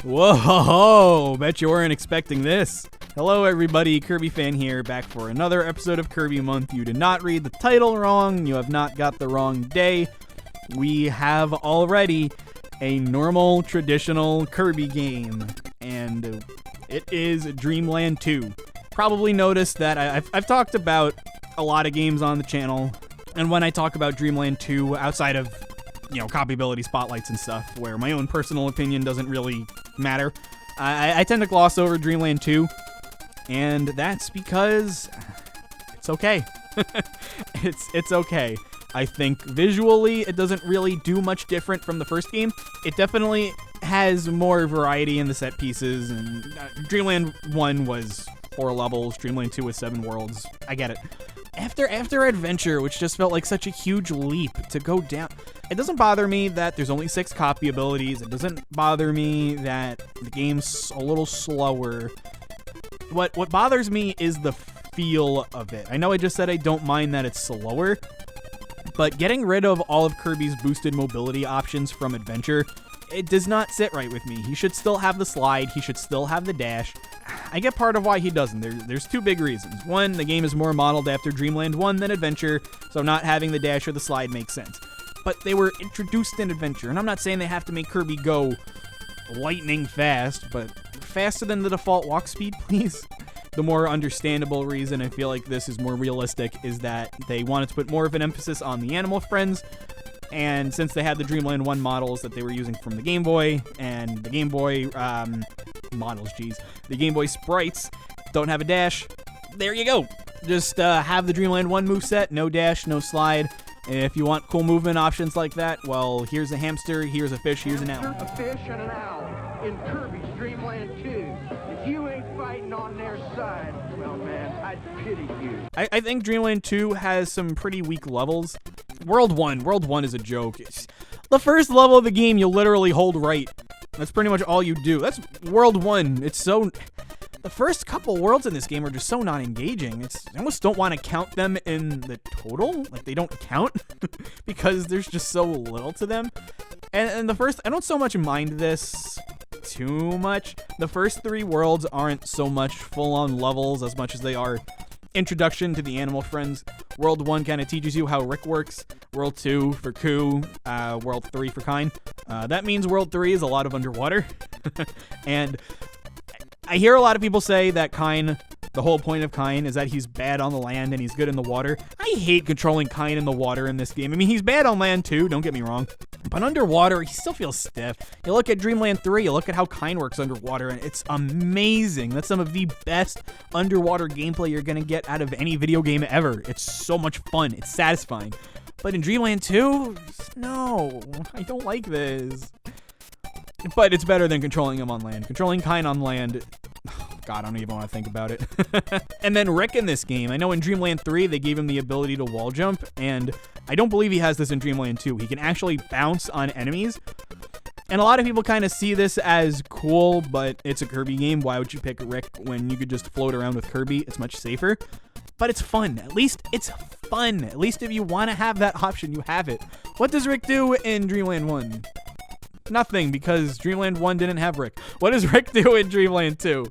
Whoa, bet you weren't expecting this. Hello everybody, Kirbyfan here, back for another episode of Kirby Month. You did not read the title wrong, you have not got the wrong day. We have already a normal, traditional Kirby game, and it is Dreamland 2. Probably noticed that I've talked about a lot of games on the channel, and when I talk about Dreamland 2, outside of copyability spotlights and stuff, where my own personal opinion doesn't really matter, I tend to gloss over Dreamland 2, and that's because it's okay. It's okay. I think visually it doesn't really do much different from the first game. It definitely has more variety in the set pieces, and Dreamland 1 was 4 levels, Dreamland 2 was 7 worlds. I get it. After Adventure, which just felt like such a huge leap to go down, it doesn't bother me that there's only 6 copy abilities. It doesn't bother me that the game's a little slower. What bothers me is the feel of it. I know I just said I don't mind that it's slower, but getting rid of all of Kirby's boosted mobility options from Adventure, it does not sit right with me. He should still have the slide. He should still have the dash. I get part of why he doesn't. There's 2 big reasons. One, the game is more modeled after Dreamland 1 than Adventure, so not having the dash or the slide makes sense. But they were introduced in Adventure, and I'm not saying they have to make Kirby go lightning fast, but faster than the default walk speed, please. The more understandable reason I feel like this is more realistic is that they wanted to put more of an emphasis on the animal friends, and since they had the Dreamland 1 models that they were using from the Game Boy, and the Game Boy the Game Boy sprites don't have a dash, there you go. Just have the Dreamland 1 moveset, no dash, no slide. If you want cool movement options like that, well, here's a hamster, here's a fish, here's an owl. A fish and an owl in Kirby's Dreamland 2. If you ain't fighting on their side, well, man, I'd pity you. I think Dreamland 2 has some pretty weak levels. World 1 is a joke. The first level of the game, you literally hold right. That's pretty much all you do. That's World 1. The first couple worlds in this game are just so not engaging. I almost don't want to count them in the total. Like, they don't count because there's just so little to them. And the first, I don't so much mind this too much. The first 3 worlds aren't so much full-on levels as much as they are introduction to the animal friends. World 1 kind of teaches you how Rick works. World 2 for Koo. World 3 for Kine. That means World 3 is a lot of underwater. And I hear a lot of people say that Kine, the whole point of Kine is that he's bad on the land and he's good in the water. I hate controlling Kine in the water in this game. I mean, he's bad on land too, don't get me wrong. But underwater, he still feels stiff. You look at Dreamland 3, you look at how Kine works underwater, and it's amazing. That's some of the best underwater gameplay you're going to get out of any video game ever. It's so much fun. It's satisfying. But in Dreamland 2, no, I don't like this. But it's better than controlling him on land. Controlling Kine on land, God, I don't even want to think about it. And then Rick in this game, I know in Dreamland 3, they gave him the ability to wall jump, and I don't believe he has this in Dreamland 2. He can actually bounce on enemies. And a lot of people kind of see this as cool, but it's a Kirby game. Why would you pick Rick when you could just float around with Kirby? It's much safer. But it's fun. At least it's fun. At least if you want to have that option, you have it. What does Rick do in Dreamland 1? Nothing, because Dreamland 1 didn't have Rick. What does Rick do in Dreamland 2?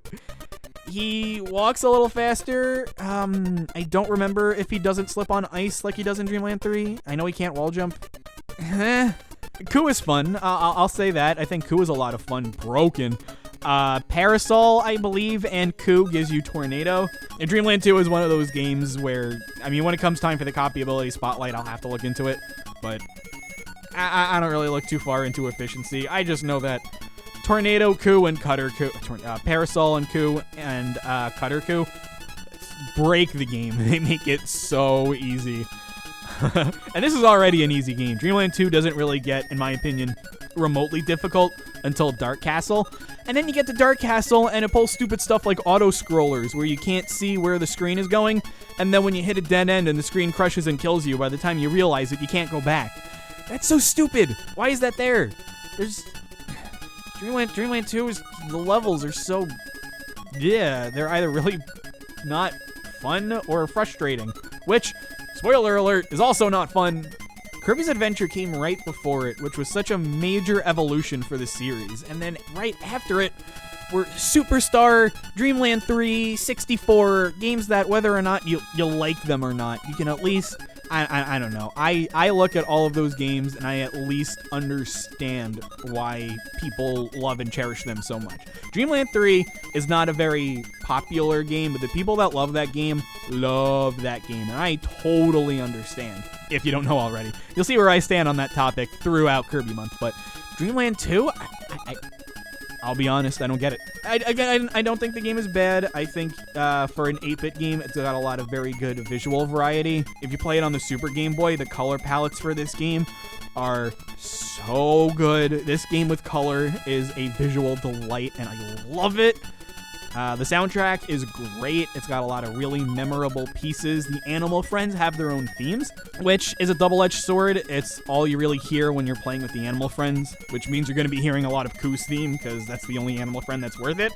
He walks a little faster. I don't remember if he doesn't slip on ice like he does in Dreamland 3. I know he can't wall jump. Koo is fun. I'll say that. I think Koo is a lot of fun. Broken. Parasol, I believe, and Koo gives you Tornado. And Dreamland 2 is one of those games where, I mean, when it comes time for the copy ability spotlight, I'll have to look into it. But I don't really look too far into efficiency. I just know that Tornado Koo and Cutter Koo, Parasol and Koo and Cutter Koo break the game. They make it so easy. And this is already an easy game. Dreamland 2 doesn't really get, in my opinion, remotely difficult until Dark Castle. And then you get to Dark Castle and it pulls stupid stuff like auto-scrollers where you can't see where the screen is going. And then when you hit a dead end and the screen crushes and kills you, by the time you realize it, you can't go back. That's so stupid. Why is that there? There's Dreamland 2 is, the levels are so, yeah, they're either really not fun or frustrating, which, spoiler alert, is also not fun. Kirby's Adventure came right before it, which was such a major evolution for the series. And then right after it were Superstar, Dreamland 3, 64, games that whether or not you like them or not, you can at least, I don't know. I look at all of those games and I at least understand why people love and cherish them so much. Dreamland 3 is not a very popular game, but the people that love that game love that game, and I totally understand. If you don't know already, you'll see where I stand on that topic throughout Kirby Month. But Dreamland 2, I'll be honest, I don't get it. I don't think the game is bad. I think for an 8-bit game, it's got a lot of very good visual variety. If you play it on the Super Game Boy, the color palettes for this game are so good. This game with color is a visual delight, and I love it. The soundtrack is great. It's got a lot of really memorable pieces. The Animal Friends have their own themes, which is a double-edged sword. It's all you really hear when you're playing with the Animal Friends, which means you're going to be hearing a lot of Koo's theme, because that's the only Animal Friend that's worth it.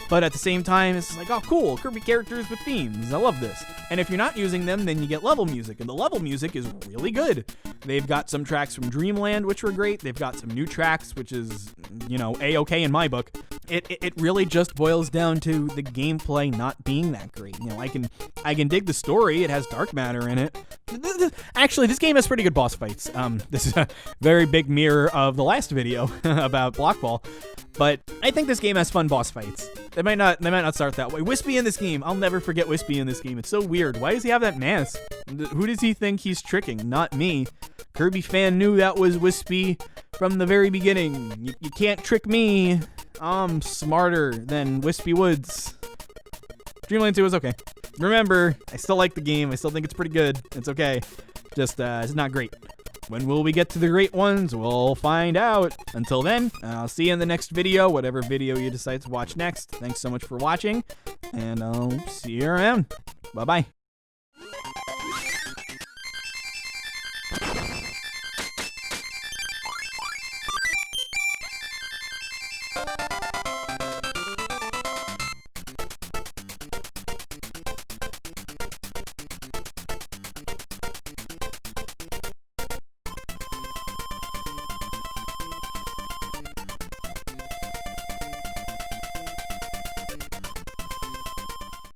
But at the same time, it's like, oh, cool, Kirby characters with themes. I love this. And if you're not using them, then you get level music, and the level music is really good. They've got some tracks from Dreamland, which were great. They've got some new tracks, which is, A-okay in my book. It really just boils down to the gameplay not being that great. I can dig the story. It has dark matter in it. Actually, this game has pretty good boss fights. This is a very big mirror of the last video about Block Ball. But I think this game has fun boss fights. They might not start that way. Wispy in this game. I'll never forget Wispy in this game. It's so weird. Why does he have that mask? Who does he think he's tricking? Not me. Kirbyfan knew that was Wispy from the very beginning. You can't trick me. I'm smarter than Wispy Woods. Dreamland 2 is okay. Remember, I still like the game. I still think it's pretty good. It's okay. Just, it's not great. When will we get to the great ones? We'll find out. Until then, I'll see you in the next video, whatever video you decide to watch next. Thanks so much for watching, and I'll see you around. Bye-bye.